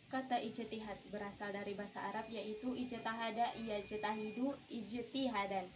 Kata ijtihad berasal dari bahasa Arab yaitu ijtahada yajtahidu ijtihadan,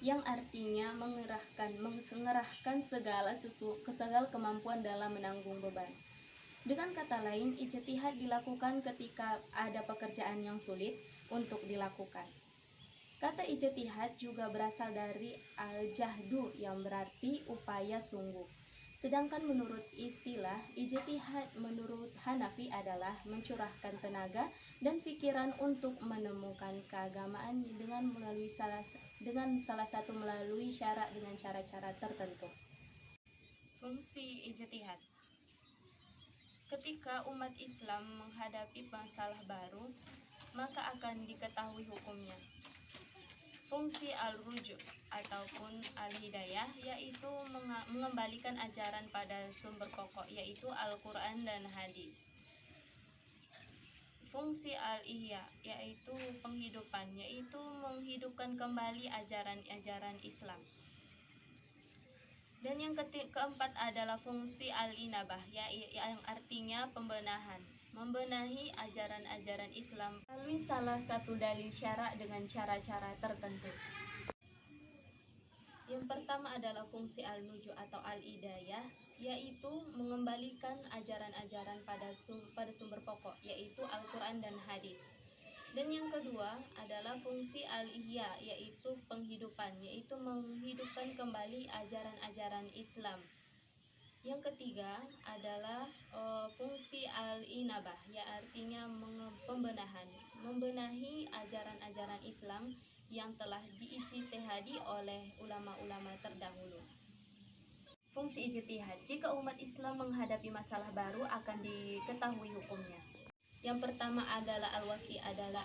yang artinya mengerahkan segala kemampuan dalam menanggung beban. Dengan kata lain, ijtihad dilakukan ketika ada pekerjaan yang sulit untuk dilakukan. Kata ijtihad juga berasal dari al-jahdu yang berarti upaya sungguh. Sedangkan menurut istilah, ijtihad menurut Hanafi adalah mencurahkan tenaga dan pikiran untuk menemukan keagamaan dengan salah satu melalui syarak dengan cara-cara tertentu. Fungsi ijtihad. Ketika umat Islam menghadapi masalah baru, maka akan diketahui hukumnya. Fungsi al-rujuk ataupun al-hidayah yaitu mengembalikan ajaran pada sumber pokok yaitu Al-Quran dan hadis. Fungsi al-ihya yaitu penghidupan, yaitu menghidupkan kembali ajaran-ajaran Islam. Dan yang keempat adalah fungsi al-inabah yang artinya pembenahan, membenahi ajaran-ajaran Islam melalui salah satu dalil syarak dengan cara-cara tertentu. Yang pertama adalah fungsi al-nuju atau al-hidayah, yaitu mengembalikan ajaran-ajaran pada sumber pokok yaitu Al-Quran dan hadis. Dan yang kedua adalah fungsi al-ihya yaitu penghidupan, yaitu menghidupkan kembali ajaran-ajaran Islam. Yang ketiga adalah fungsi al-inabah, ya artinya pembenahan, membenahi ajaran-ajaran Islam yang telah diijtihadi oleh ulama-ulama terdahulu. Fungsi ijtihad, jika umat Islam menghadapi masalah baru akan diketahui hukumnya. Yang pertama adalah al-waqi, adalah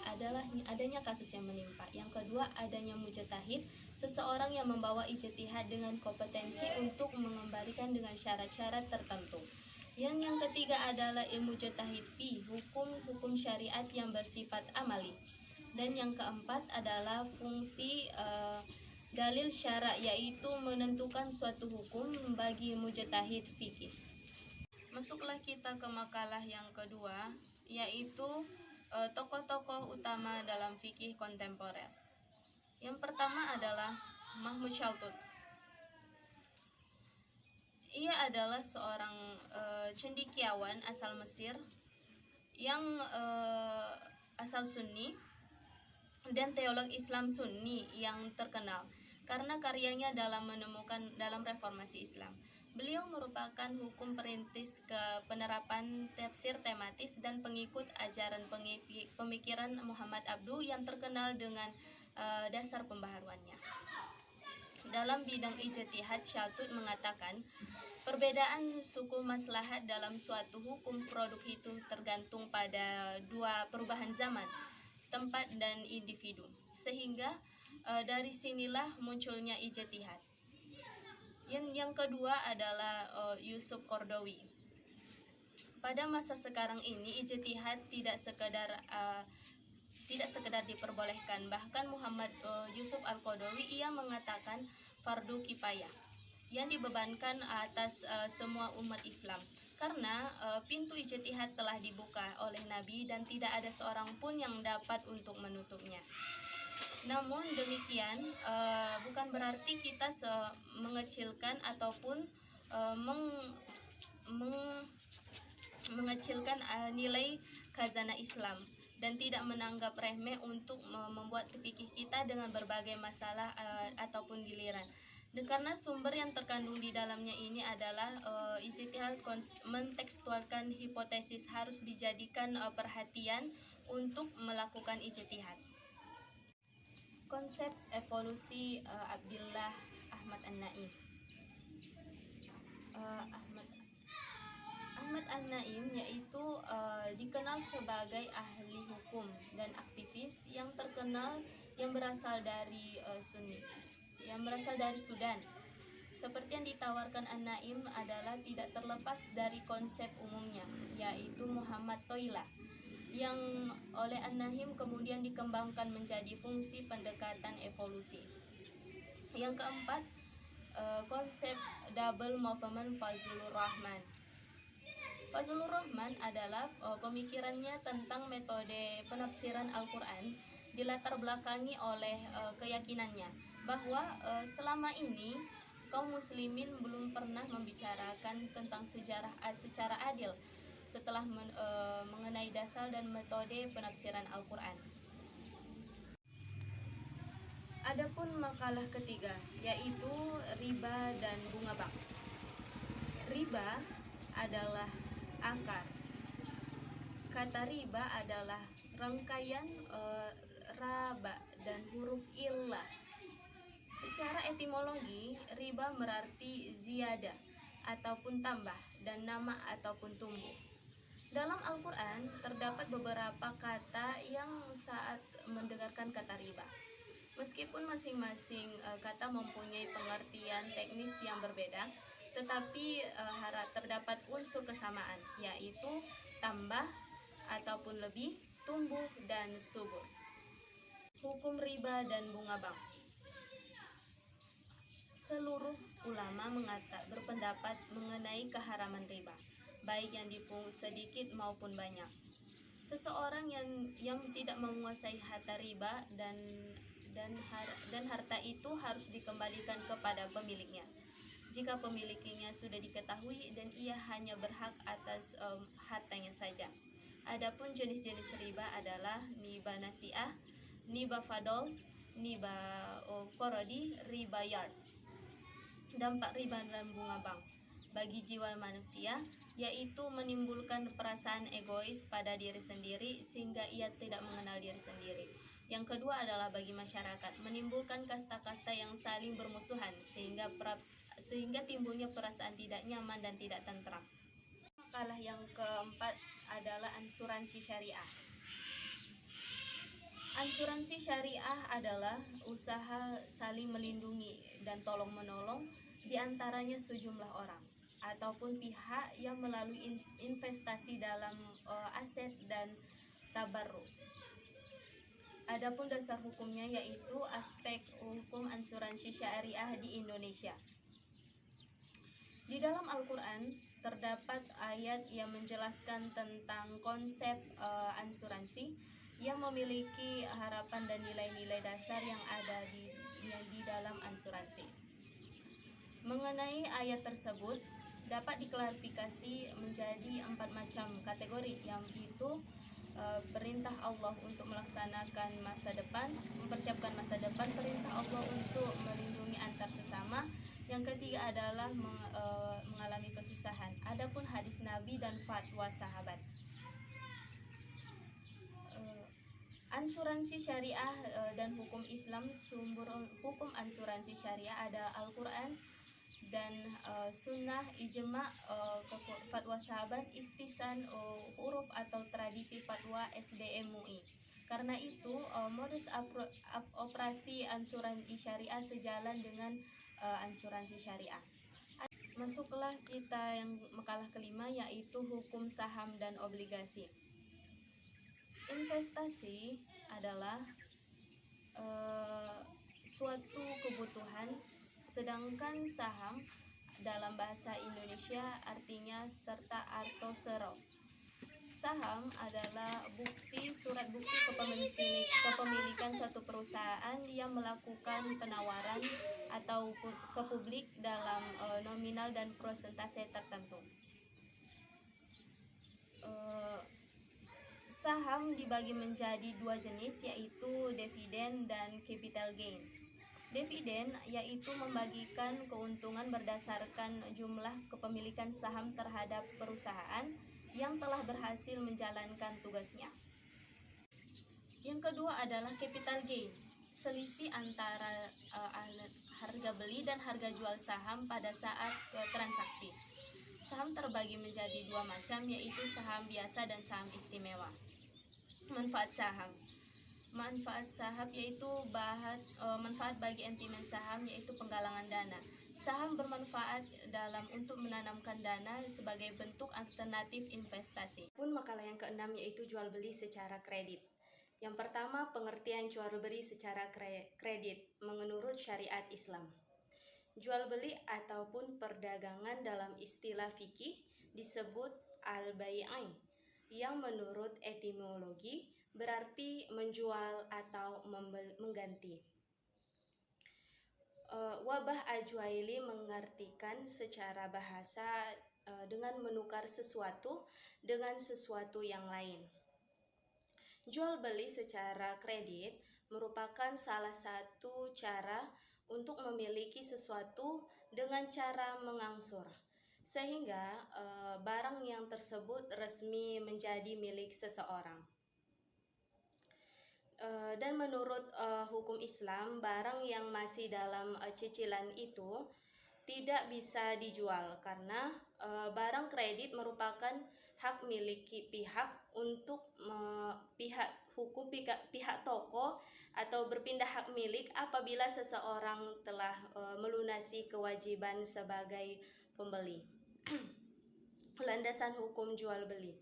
adanya kasus yang menimpa. Yang kedua adanya mujtahid, seseorang yang membawa ijtihad dengan kompetensi untuk mengembalikan dengan syarat-syarat tertentu. Yang ketiga adalah ilmu mujtahid fi, hukum syariat yang bersifat amali. Dan yang keempat adalah fungsi dalil syarak, yaitu menentukan suatu hukum bagi mujtahid fikih. Masuklah kita ke makalah yang kedua, yaitu tokoh-tokoh utama dalam fikih kontemporer. Yang pertama adalah Mahmud Shaltut. Ia adalah seorang cendekiawan asal Mesir yang asal Sunni dan teolog Islam Sunni yang terkenal karena karyanya dalam reformasi Islam. Beliau merupakan hukum perintis ke penerapan tafsir tematis dan pengikut ajaran pemikiran Muhammad Abdu yang terkenal dengan dasar pembaharuannya. Dalam bidang ijtihad, Shaltut mengatakan, perbedaan suku maslahat dalam suatu hukum produk itu tergantung pada dua perubahan zaman, tempat dan individu, sehingga dari sinilah munculnya ijtihad. Yang kedua adalah Yusuf Qaradawi. Pada masa sekarang ini ijtihad tidak sekedar diperbolehkan, bahkan Muhammad Yusuf Al-Qaradawi ia mengatakan fardu kifayah yang dibebankan atas semua umat Islam. Karena pintu ijtihad telah dibuka oleh Nabi dan tidak ada seorang pun yang dapat untuk menutupnya. Namun demikian bukan berarti kita mengecilkan ataupun mengecilkan nilai khazanah Islam dan tidak menganggap remeh untuk membuat fikih kita dengan berbagai masalah ataupun giliran. Dan karena sumber yang terkandung di dalamnya ini adalah ijtihad mentekstualkan hipotesis, harus dijadikan perhatian untuk melakukan ijtihad. Konsep evolusi Abdillah Ahmad An-Naim. Ahmad An-Naim yaitu dikenal sebagai ahli hukum dan aktivis yang terkenal yang berasal dari Sudan. Seperti yang ditawarkan An-Naim adalah tidak terlepas dari konsep umumnya, yaitu Muhammad Toilah, yang oleh An-Naim kemudian dikembangkan menjadi fungsi pendekatan evolusi. Yang keempat, konsep double movement Fazlur Rahman. Fazlur Rahman adalah pemikirannya tentang metode penafsiran Al-Quran dilatar belakangi oleh keyakinannya bahwa selama ini kaum muslimin belum pernah membicarakan tentang sejarah secara adil setelah mengenai dasar dan metode penafsiran Al-Quran. Adapun makalah ketiga yaitu riba dan bunga bank. Riba adalah akar. Kata riba adalah rangkaian raba dan huruf illah. Secara etimologi, riba berarti ziyada ataupun tambah dan nama ataupun tumbuh. Dalam Al-Quran terdapat beberapa kata yang saat mendengarkan kata riba. Meskipun masing-masing kata mempunyai pengertian teknis yang berbeda, tetapi terdapat unsur kesamaan, yaitu tambah ataupun lebih, tumbuh dan subur. Hukum riba dan bunga bank. Seluruh ulama berpendapat mengenai keharaman riba, baik yang dipungut sedikit maupun banyak. Seseorang yang tidak menguasai harta riba dan harta itu harus dikembalikan kepada pemiliknya. Jika pemiliknya sudah diketahui dan ia hanya berhak atas hartanya saja. Adapun jenis-jenis riba adalah riba nasi'ah, riba fadl, riba korodi, riba yard. Dampak riba dan bunga bank bagi jiwa manusia yaitu menimbulkan perasaan egois pada diri sendiri sehingga ia tidak mengenal diri sendiri. Yang kedua adalah bagi masyarakat, menimbulkan kasta-kasta yang saling bermusuhan sehingga timbulnya perasaan tidak nyaman dan tidak tentram. Makalah yang keempat adalah asuransi syariah. Asuransi syariah adalah usaha saling melindungi dan tolong-menolong di antaranya sejumlah orang ataupun pihak yang melalui investasi dalam aset dan tabarruk. Adapun dasar hukumnya yaitu aspek hukum asuransi syariah di Indonesia. Di dalam Al-Quran terdapat ayat yang menjelaskan tentang konsep asuransi yang memiliki harapan dan nilai-nilai dasar yang ada di dalam asuransi. Mengenai ayat tersebut dapat diklarifikasi menjadi 4 macam kategori, yang itu perintah Allah untuk melaksanakan masa depan, mempersiapkan masa depan, perintah Allah untuk melindungi antar sesama. Yang ketiga adalah mengalami kesusahan. Adapun hadis Nabi dan fatwa sahabat. Asuransi syariah dan hukum Islam, sumber hukum asuransi syariah ada Al-Quran dan sunnah, ijma, fatwa sahabat, istisan, huruf atau tradisi fatwa SDM MUI. Karena itu modus operasi asuransi syariah sejalan dengan asuransi syariah. Masuklah kita yang makalah kelima yaitu hukum saham dan obligasi. Investasi adalah suatu kebutuhan, sedangkan saham dalam bahasa Indonesia artinya serta atau sero. Saham adalah surat bukti kepemilikan suatu perusahaan yang melakukan penawaran atau ke publik dalam nominal dan persentase tertentu. Saham dibagi menjadi 2 jenis, yaitu dividen dan capital gain. Dividen yaitu membagikan keuntungan berdasarkan jumlah kepemilikan saham terhadap perusahaan yang telah berhasil menjalankan tugasnya. Yang kedua adalah capital gain, selisih antara harga beli dan harga jual saham pada saat transaksi. Saham terbagi menjadi 2 macam, yaitu saham biasa dan saham istimewa. Manfaat saham yaitu manfaat bagi emiten saham yaitu penggalangan dana. Saham bermanfaat untuk menanamkan dana sebagai bentuk alternatif investasi. Pun makalah yang keenam yaitu jual beli secara kredit. Yang pertama, pengertian jual beli secara kredit menurut syariat Islam. Jual beli ataupun perdagangan dalam istilah fikih disebut al-bai'i, yang menurut etimologi berarti menjual atau mengganti. Wabah Ajwaili mengartikan secara bahasa dengan menukar sesuatu dengan sesuatu yang lain. Jual beli secara kredit merupakan salah satu cara untuk memiliki sesuatu dengan cara mengangsur, sehingga barang yang tersebut resmi menjadi milik seseorang. Dan menurut hukum Islam, barang yang masih dalam cicilan itu tidak bisa dijual karena barang kredit merupakan hak miliki pihak untuk pihak toko atau berpindah hak milik apabila seseorang telah melunasi kewajiban sebagai pembeli. Landasan hukum jual beli.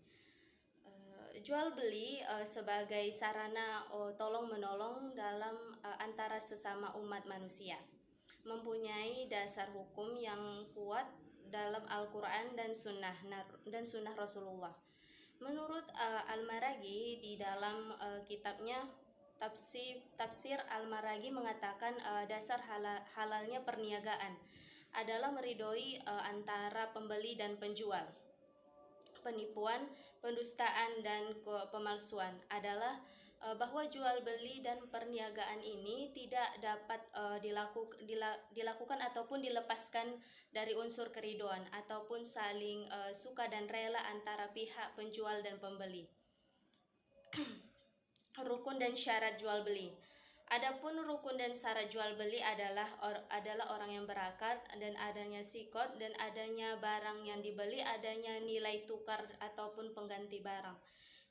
Jual beli sebagai sarana tolong menolong dalam antara sesama umat manusia, mempunyai dasar hukum yang kuat dalam Al-Quran dan Sunnah Rasulullah. Menurut Al-Maraghi di dalam kitabnya Tafsir Al-Maraghi mengatakan dasar halalnya perniagaan adalah meridhoi antara pembeli dan penjual. Penipuan, pendustaan, dan pemalsuan adalah bahwa jual beli dan perniagaan ini tidak dapat dilakukan ataupun dilepaskan dari unsur keriduan ataupun saling suka dan rela antara pihak penjual dan pembeli. Rukun dan syarat jual beli. Adapun rukun dan syarat jual beli adalah orang yang berakal dan adanya sikot dan adanya barang yang dibeli, adanya nilai tukar ataupun pengganti barang.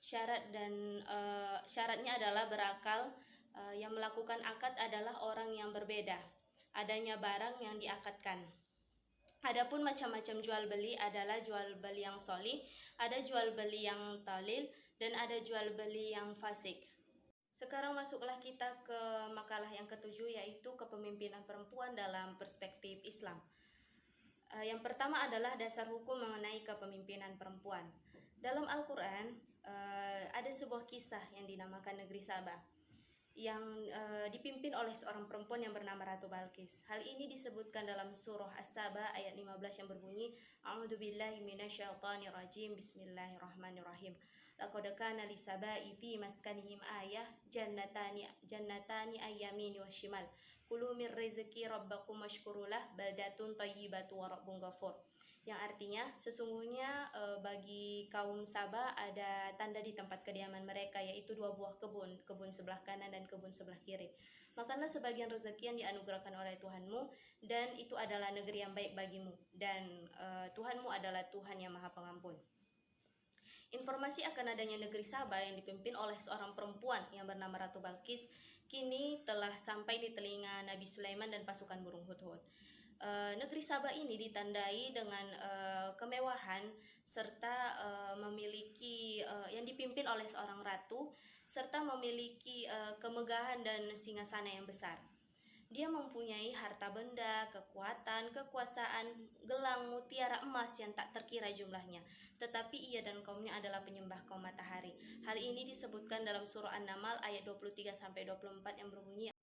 Syaratnya adalah berakal, yang melakukan akad adalah orang yang berbeda, adanya barang yang diakadkan. Adapun macam-macam jual beli adalah jual beli yang sholih, ada jual beli yang talil, dan ada jual beli yang fasik. Sekarang masuklah kita ke makalah yang ketujuh, yaitu kepemimpinan perempuan dalam perspektif Islam. Yang pertama adalah dasar hukum mengenai kepemimpinan perempuan. Dalam Al-Quran ada sebuah kisah yang dinamakan negeri Sabah yang dipimpin oleh seorang perempuan yang bernama Ratu Balqis. Hal ini disebutkan dalam surah As-Saba ayat 15 yang berbunyi, A'udzubillahi minasyaitonirrajim, Bismillahirrahmanirrahim. Laqad kana lisaba'i fi maskanihim ayah jannatani ayyamini washimal. Kulu min rizqi rabbakum washkurulah baldatun thayyibatu wa rabbun ghafur. Yang artinya sesungguhnya bagi kaum Sabah ada tanda di tempat kediaman mereka, yaitu 2 buah kebun sebelah kanan dan kebun sebelah kiri. Makanlah sebagian rezeki yang dianugerahkan oleh Tuhanmu, dan itu adalah negeri yang baik bagimu, dan Tuhanmu adalah Tuhan yang Maha Pengampun. Informasi akan adanya negeri Sabah yang dipimpin oleh seorang perempuan yang bernama Ratu Balqis kini telah sampai di telinga Nabi Sulaiman dan pasukan burung hudhud. Negeri Sabah ini ditandai dengan kemewahan serta memiliki yang dipimpin oleh seorang ratu serta memiliki kemegahan dan singgasana yang besar. Dia mempunyai harta benda, kekuatan, kekuasaan, gelang, mutiara, emas yang tak terkira jumlahnya. Tetapi ia dan kaumnya adalah penyembah kaum matahari. Hal ini disebutkan dalam surah An-Naml ayat 23-24 yang berbunyi,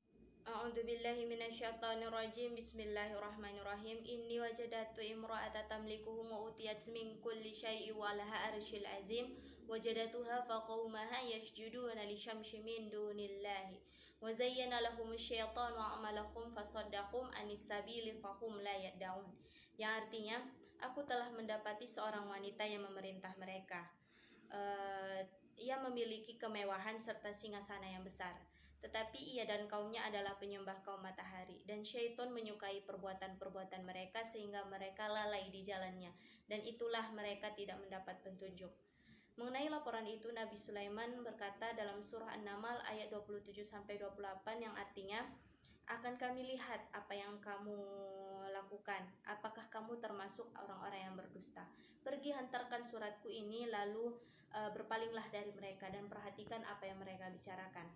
A'udzubillahi minasyaitonirrajim, Bismillahirrahmanirrahim. Inni wajadatu imra'atan tamlikuhum wa utiyat min kulli syai'in wa laha arsyil azim. Wajadatuha faqaumaha yasjuduna lisyamsi min dunillahi. Wa zayyana lahumus syaitanu a'malahum fasaddahum anis sabili fahum la yad'un. Yang artinya, aku telah mendapati seorang wanita yang memerintah mereka. Ia memiliki kemewahan serta singgasana yang besar. Tetapi ia dan kaumnya adalah penyembah kaum matahari, dan syaitan menyukai perbuatan-perbuatan mereka sehingga mereka lalai di jalannya, dan itulah mereka tidak mendapat petunjuk. Mengenai laporan itu, Nabi Sulaiman berkata dalam surah An-Naml ayat 27-28 yang artinya, akan kami lihat apa yang kamu lakukan, apakah kamu termasuk orang-orang yang berdusta. Pergi hantarkan suratku ini, lalu berpalinglah dari mereka dan perhatikan apa yang mereka bicarakan.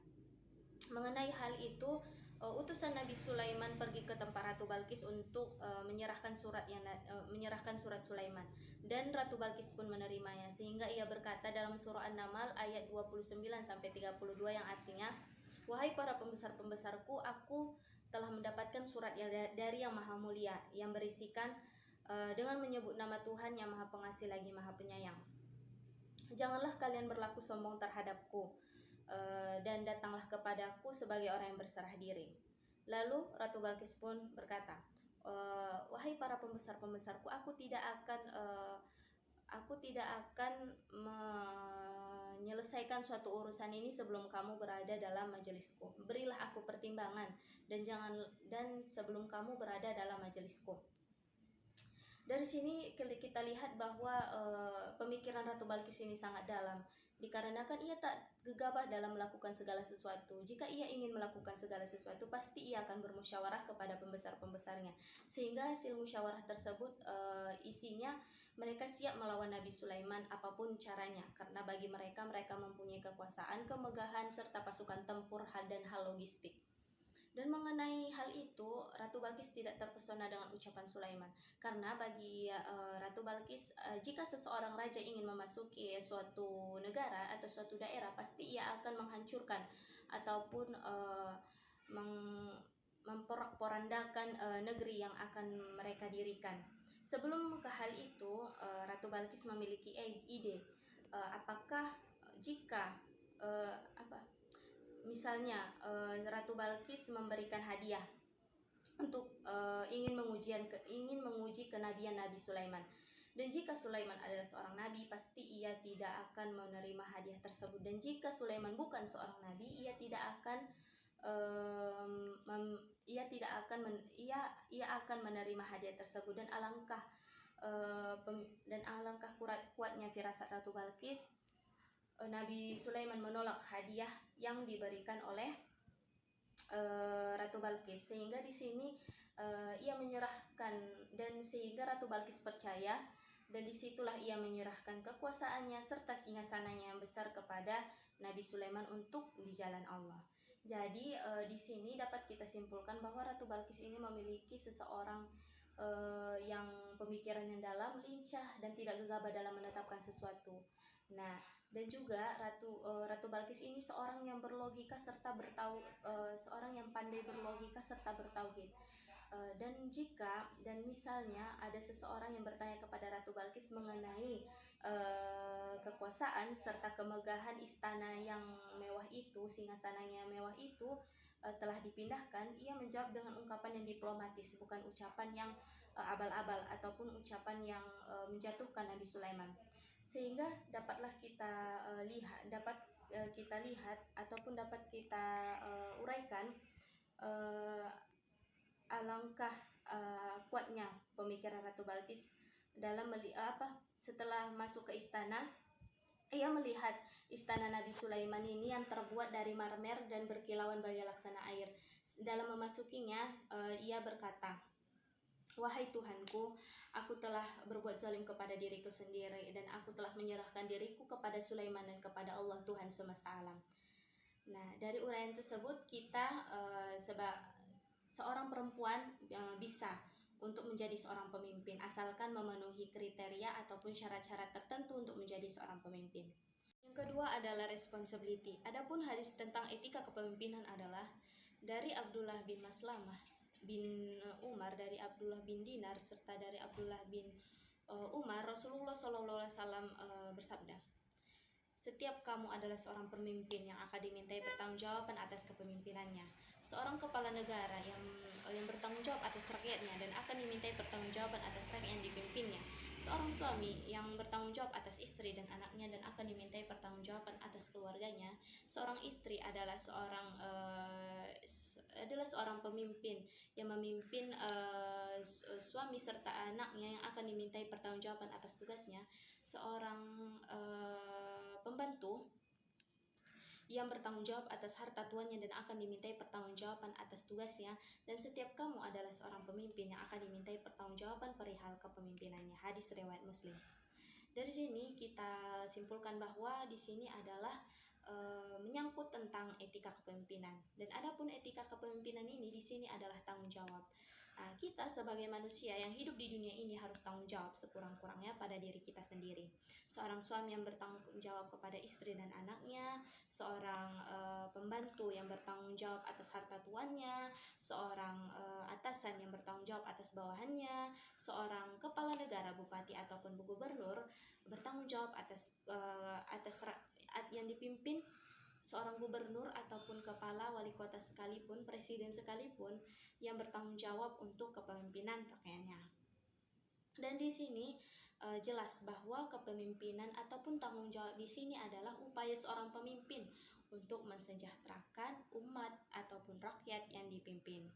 Mengenai hal itu, utusan Nabi Sulaiman pergi ke tempat Ratu Balkis untuk menyerahkan surat Sulaiman, dan Ratu Balkis pun menerimanya, sehingga ia berkata dalam surah An-Naml ayat 29 sampai 32 yang artinya, "Wahai para pembesar-pembesarku, aku telah mendapatkan surat dari Yang Maha Mulia yang berisikan dengan menyebut nama Tuhan yang Maha Pengasih lagi Maha Penyayang. Janganlah kalian berlaku sombong terhadapku, dan datanglah kepadaku sebagai orang yang berserah diri." Lalu Ratu Balkis pun berkata, "Wahai para pembesar-pembesarku, aku tidak akan menyelesaikan suatu urusan ini sebelum kamu berada dalam majelisku. Berilah aku pertimbangan dan sebelum kamu berada dalam majelisku." Dari sini kita lihat bahwa pemikiran Ratu Balkis ini sangat dalam, dikarenakan ia tak gegabah dalam melakukan segala sesuatu. Jika ia ingin melakukan segala sesuatu, pasti ia akan bermusyawarah kepada pembesar-pembesarnya, sehingga hasil musyawarah tersebut isinya mereka siap melawan Nabi Sulaiman apapun caranya, karena bagi mereka mempunyai kekuasaan, kemegahan, serta pasukan tempur dan hal logistik. Dan mengenai hal itu, Ratu Balkis tidak terpesona dengan ucapan Sulaiman, karena bagi Ratu Balkis, jika seseorang raja ingin memasuki suatu negara atau suatu daerah, pasti ia akan menghancurkan ataupun memporak-porandakan negeri yang akan mereka dirikan. Sebelum ke hal itu, Ratu Balkis memiliki ide, apakah jika misalnya Ratu Balkis memberikan hadiah untuk ingin menguji kenabian Nabi Sulaiman. Dan jika Sulaiman adalah seorang nabi, pasti ia tidak akan menerima hadiah tersebut. Dan jika Sulaiman bukan seorang nabi, ia akan menerima hadiah tersebut. Dan alangkah kuatnya firasat Ratu Balkis, Nabi Sulaiman menolak hadiah yang diberikan oleh Ratu Balkis, sehingga di sini ia menyerahkan, dan sehingga Ratu Balkis percaya, dan disitulah ia menyerahkan kekuasaannya serta singgasananya yang besar kepada Nabi Sulaiman untuk di jalan Allah. Jadi di sini dapat kita simpulkan bahwa Ratu Balkis ini memiliki seseorang yang pemikiran yang dalam, lincah, dan tidak gegabah dalam menetapkan sesuatu. Nah, dan juga Ratu Balkis ini seorang yang berlogika serta seorang yang pandai berlogika serta bertauhid. Dan misalnya ada seseorang yang bertanya kepada Ratu Balkis mengenai kekuasaan serta kemegahan istana yang mewah itu, singgasananya yang mewah itu telah dipindahkan, ia menjawab dengan ungkapan yang diplomatis, bukan ucapan yang abal-abal ataupun ucapan yang menjatuhkan Nabi Sulaiman. Sehingga dapatlah kita lihat ataupun dapat kita uraikan alangkah kuatnya pemikiran Ratu Balkis dalam setelah masuk ke istana. Ia melihat istana Nabi Sulaiman ini yang terbuat dari marmer dan berkilauan bagai laksana air. Dalam memasukinya, ia berkata, "Wahai Tuhanku, aku telah berbuat zalim kepada diriku sendiri, dan aku telah menyerahkan diriku kepada Sulaiman dan kepada Allah Tuhan semesta alam." Nah, dari uraian tersebut kita seorang perempuan bisa untuk menjadi seorang pemimpin, asalkan memenuhi kriteria ataupun syarat-syarat tertentu untuk menjadi seorang pemimpin. Yang kedua adalah responsibility. Adapun hadis tentang etika kepemimpinan adalah dari Abdullah bin Maslamah bin Umar, dari Abdullah bin Dinar, serta dari Abdullah bin Umar, Rasulullah SAW bersabda, "Setiap kamu adalah seorang pemimpin yang akan dimintai pertanggungjawaban atas kepemimpinannya. Seorang kepala negara yang bertanggung jawab atas rakyatnya dan akan dimintai pertanggungjawaban atas rakyat yang dipimpinnya. Seorang suami yang bertanggung jawab atas istri dan anaknya dan akan dimintai pertanggungjawaban atas keluarganya. Seorang istri adalah seorang pemimpin yang memimpin suami serta anaknya yang akan dimintai pertanggungjawaban atas tugasnya. Seorang pembantu yang bertanggung jawab atas harta tuannya dan akan dimintai pertanggungjawaban atas tugasnya, dan setiap kamu adalah seorang pemimpin yang akan dimintai pertanggungjawaban perihal kepemimpinannya." Hadis riwayat Muslim. Dari sini kita simpulkan bahwa di sini adalah menyangkut tentang etika kepemimpinan, dan Adapun etika kepemimpinan ini di sini adalah tanggung jawab. Nah, kita sebagai manusia yang hidup di dunia ini harus tanggung jawab sekurang-kurangnya pada diri kita sendiri. Seorang suami yang bertanggung jawab kepada istri dan anaknya, seorang pembantu yang bertanggung jawab atas harta tuannya, seorang atasan yang bertanggung jawab atas bawahannya, seorang kepala negara, bupati ataupun gubernur bertanggung jawab atas yang dipimpin. Seorang gubernur ataupun kepala wali kota sekalipun, presiden sekalipun, yang bertanggung jawab untuk kepemimpinan rakyatnya. Dan di sini jelas bahwa kepemimpinan ataupun tanggung jawab di sini adalah upaya seorang pemimpin untuk mensejahterakan umat ataupun rakyat yang dipimpin.